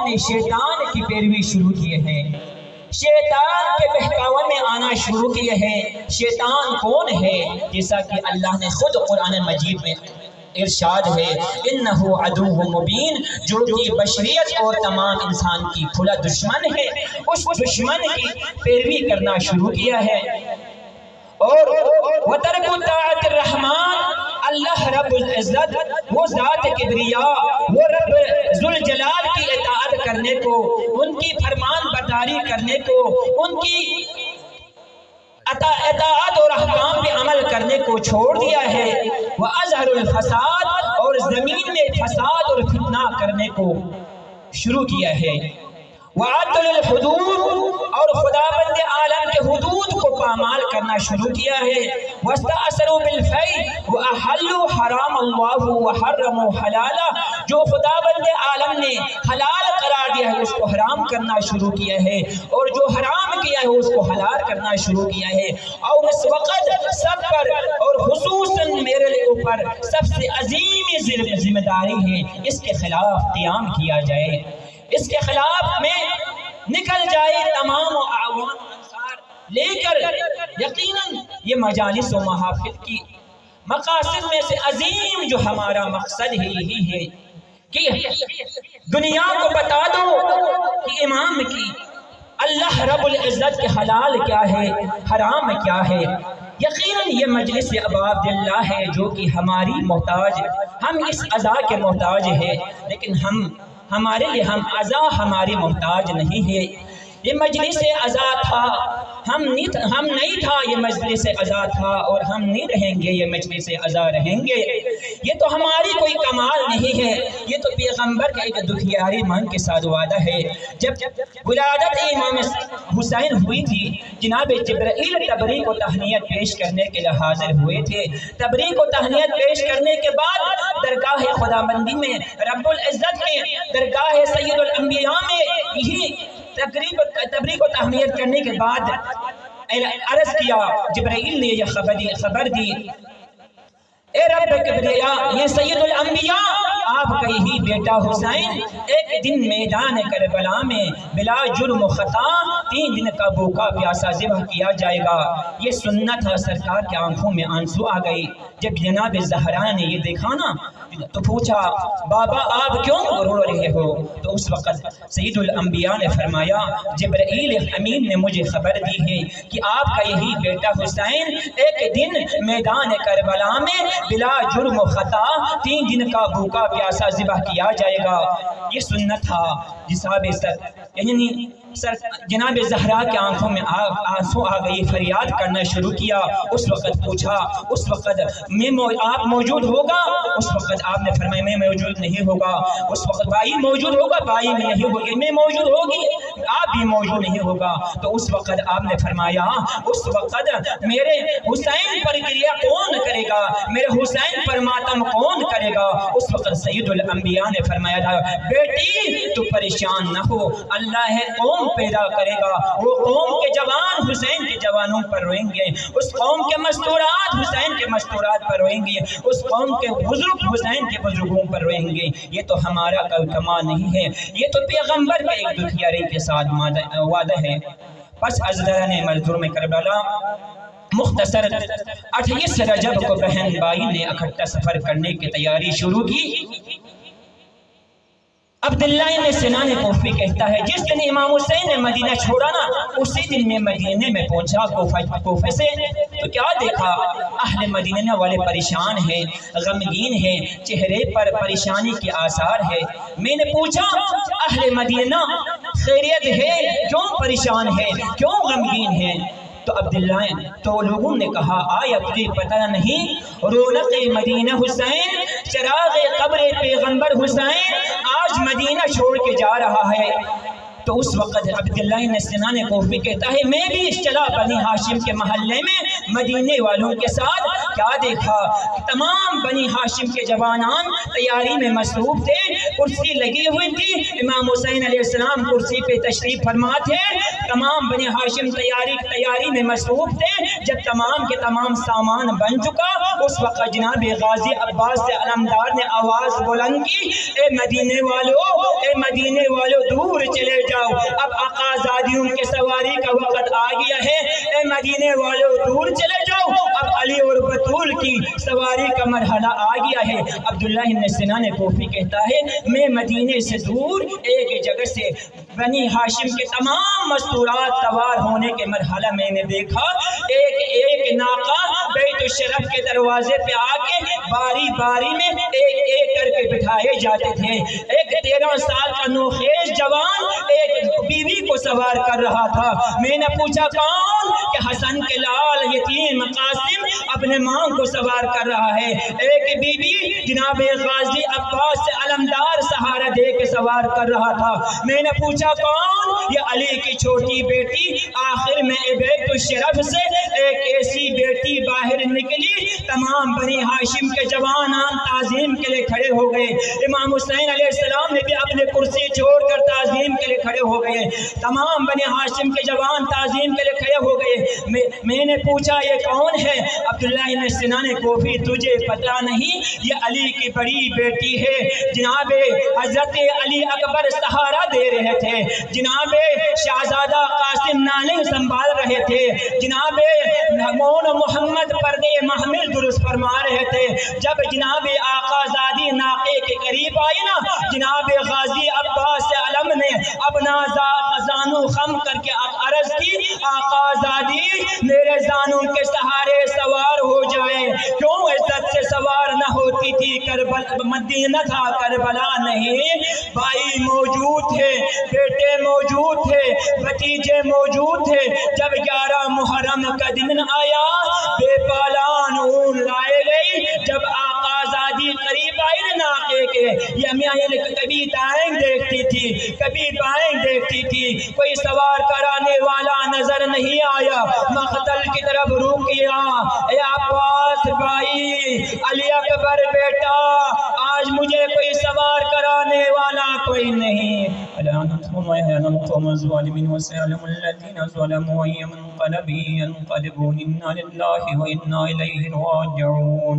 نے شیطان کی پیروی شروع کی ہے، شیطان کے بہکاوے میں آنا شروع کیے ہیں۔ شیطان کون ہے؟ جیسا کہ اللہ نے خود قرآن مجید میں ارشاد ہے، انہو عدو مبین، جو کہ بشریت اور تمام انسان کی کھلا دشمن ہے۔ اس دشمن کی پیروی کرنا شروع کیا ہے۔ اور وَتَرْكُ طَاعَةِ الرَّحْمَٰنِ، اللہ رب العزت وہ ذات کبریا، وہ رب ذوالجلال کی اطاعت کرنے کو، ان کی فرمان برداری کرنے کو، ان کی اطاعت اور احکام پہ عمل کرنے کو چھوڑ دیا ہے۔ وَأَظْهَرُ الْفَسَادِ، اور زمین میں فساد اور فتنہ کرنے کو شروع کیا ہے۔ وَعَدْلُ الْحُدُودِ، اور خداوند عالم کے حدود کو پامال کرنا شروع کیا ہے۔ وَاسْتَأْثَرُوا بِالْفَيْءِ وَأَحَلُّوا حَرَامَ اللَّهُ وَحَرَّمُوا حَلَالًا، جو خداوند عالم نے حلال قرار دیا ہے اس کو حرام کرنا شروع کیا ہے، اور جو حرام کیا ہے اس کو حلال کرنا شروع کیا ہے۔ اور اس وقت سب پر اور خصوصاً میرے اوپر سب سے عظیم ذمہ داری ہے، اس کے خلاف قیام کیا جائے، اس کے خلاف میں نکل جائے تمام اعوان انصار لے کر۔ یقیناً یہ مجالس و محافل کی مقاصد میں سے عظیم جو ہمارا مقصد ہے یہی ہے کہ دنیا کو بتا دو کہ امام کی اللہ رب العزت کے حلال کیا ہے، حرام کیا ہے۔ یقیناً یہ مجلس ابواب اللہ ہے جو کہ ہماری محتاج، ہم اس عزا کے محتاج ہے، لیکن ہمارے لیے عزا ہماری محتاج نہیں ہے۔ یہ مجلس عزا تھا، ہم نہیں تھا، یہ مجلس عزا تھا، اور ہم نہیں رہیں گے، یہ مجلس عزا رہیں گے۔ یہ تو ہماری کوئی کمال نہیں ہے، یہ تو پیغمبر کا ایک دکھیاری من کے ساتھ وعدہ ہے۔ جب ولادت امام حسین ہوئی تھی، جناب جبرائیل تبریک و تہنیت پیش کرنے کے لیے حاضر ہوئے تھے۔ تبریک و تہنیت پیش کرنے کے بعد درگاہ خداوندی میں، رب العزت کے درگاہ سید الانبیاء میں یہی تبریک و تہنیت کرنے کے بعد عرض کیا، جبرائیل نے یہ خبر دی، اے رب کبریا، یہ سید الانبیاء آپ کا یہی بیٹا حسین ایک دن میدان کربلا میں بلا جرم و خطا 3 دن کا بھوکا پیاسا ذبح کیا جائے گا۔ یہ سنت ہے۔ سرکار کی آنکھوں میں آنسو آ گئی جب جناب زہرا نے یہ دیکھا نا، تو پوچھا بابا آپ کیوں رو رہے ہو؟ تو اس وقت سید الانبیاء نے فرمایا، جبرائیل امین نے مجھے خبر دی ہے کہ آپ کا یہی بیٹا حسین ایک دن میدان کربلا میں بلا جرم و خطا 3 دن کا بھوکا پیاسا ذبح کیا جائے گا۔ یہ سنت تھا یعنی جناب زہرا کی آنکھوں میں آنسو آ گئی، فریاد کرنا شروع کیا۔ اس وقت پوچھا، اس وقت آپ موجود ہوگا؟ اس وقت آپ نے فرمایا میں موجود نہیں ہوگا۔ اس وقت بھائی موجود ہوگا؟ بھائی میں نہیں ہوگی۔ میں موجود ہوگی؟ آپ بھی موجود نہیں ہوگا۔ تو اس وقت آپ نے فرمایا، اس وقت میرے حسین پر گریہ کون کرے گا؟ میرے حسین پر ماتم کون کرے گا؟ اس وقت سید الانبیاء نے فرمایا تھا، بیٹی تو پریشان نہ ہو، اللہ ہے قوم پیدا کرے گا، وہ قوم کے جوان حسین کے جوانوں پر روئیں گے، اس قوم کے مستورات حسین کے مستورات پر روئیں گے، اس قوم کے بزرگ حسین کے بزرگوں پر روئیں گے۔ یہ تو ہمارا کوئی کمال نہیں ہے، یہ تو پیغمبر کا ایک دکھیاری کے ساتھ وعدہ ہے۔ پس ازدران مزدور میں کربلا مختصر 28 رجب کو بہن بھائی نے اکٹھا سفر کرنے کی تیاری شروع کی۔ عبداللہ ابن سنان کوفی کہتا ہے، جس دن امام حسین نے مدینہ چھوڑا نا، اسی دن میں مدینے میں پہنچا کوفے سے، تو کیا دیکھا؟ اہل مدینہ والے پریشان ہیں، غمگین ہیں، چہرے پر پریشانی کے آثار ہے۔ میں نے پوچھا اہل مدینہ خیریت ہے؟ کیوں پریشان ہے؟ کیوں غمگین ہے؟ تو لوگوں نے کہا، آیا تجھے پتہ نہیں رونق مدینہ حسین، چراغ قبر پیغمبر حسین آج مدینہ چھوڑ کے جا رہا ہے۔ تو اس وقت عبداللہ ابن سنان کوفی کہتا ہے، میں بھی چلا بنی ہاشم کے محلے میں مدینے والوں کے ساتھ، کیا دیکھا؟ تمام بنی ہاشم کے جوانان تیاری میں مصروف تھے، کرسی لگی ہوئی تھی، امام حسین علیہ السلام کرسی پہ تشریف فرما تھے، تمام بنی ہاشم تیاری میں مصروف تھے۔ جب تمام کے تمام سامان بن چکا، اس وقت جناب غازی عباس سے علمدار نے آواز بلند کی، اے مدینے والوں، اے مدینے والوں دور چلے جاؤ، اب آقا زادیوں کے سواری کا وقت آ گیا ہے، اے مدینے والوں دور چلے جاؤ، اب علی اور بطول کی سواری کا مرحلہ آ گیا ہے۔ عبداللہ بن سنان کوفی کہتا ہے میں مدینے سے دور ایک جگہ سے بنی ہاشم کے تمام مستورات سوار ہونے کے مرحلہ میں نے دیکھا، ایک ناقہ بیت الشرف کے دروازے پہ آ کے باری باری میں ایک کر کے بٹھائے جاتے تھے۔ ایک 13 سال کا نوخیز جوان ایک بیوی کو سوار کر رہا تھا۔ میں نے پوچھا کون؟ کہ حسن کے لال یتیم قاسم اپنے ماں کو سوار کر رہا ہے۔ ایک بیوی جناب غازی عباس سے علمدار سہارا دے کے سوار کر رہا تھا۔ میں نے پوچھا کون؟ یہ علی کی چھوٹی بیٹی۔ آخر میں بیت الشرف سے ایک ایسی بیٹی باہر نکلی، تمام بنی ہاشم کے جوانان تعظیم کے لیے کھڑے ہو گئے۔ امام حسین علیہ السلام نے بھی اپنے کرسی چھوڑ کر تعظیم کے لیے کھڑے ہو گئے، تمام بنی ہاشم کے جوان تعظیم کے لیے کھڑے ہو گئے۔ میں نے پوچھا یہ کون ہے؟ عبداللہ بن سنان کوفی تجھے پتہ نہیں؟ یہ علی کی بڑی بیٹی ہے۔ جناب حضرت علی اکبر سہارا دے رہے تھے، جناب شہزادہ قاسم نانے سنبھال رہے تھے، جناب مون محمد پردے محمل درست فرما رہے تھے۔ جب جناب آقا زادی ناقے کے قریب آئی نا، جناب غازی عباس علم نے اپنا زانو خم کر کے عرض کی آقا زادی میرے زانوں کے سہارے سوار ہو جائے۔ کیوں عزت سے سوار نہ ہوتی تھی؟ مدینہ تھا کربلا نہیں۔ بھائی موجود تھے، بیٹے موجود تھے، بھتیجے موجود تھے۔ جب 11 محرم کا دن آیا بے پالان اون لائے گئی۔ جب آقا زادی قریب آئی نا ناقے کے، یہ میاں کبھی دائیں دیکھتی تھی کبھی بائیں دیکھتی تھی، کوئی سوار کرانے والا نظر نہیں آیا۔ مقتل کی طرف روک کیا، اے عباس بھائی، علی اکبر بیٹا، آج مجھے کوئی سوار کرانے والا کوئی نہیں۔ لعنتهم ويعلم القوم الظالمين وسيعلم الذين ظلموا أي منقلب ينقلبون إنا لله وإنا إليه راجعون۔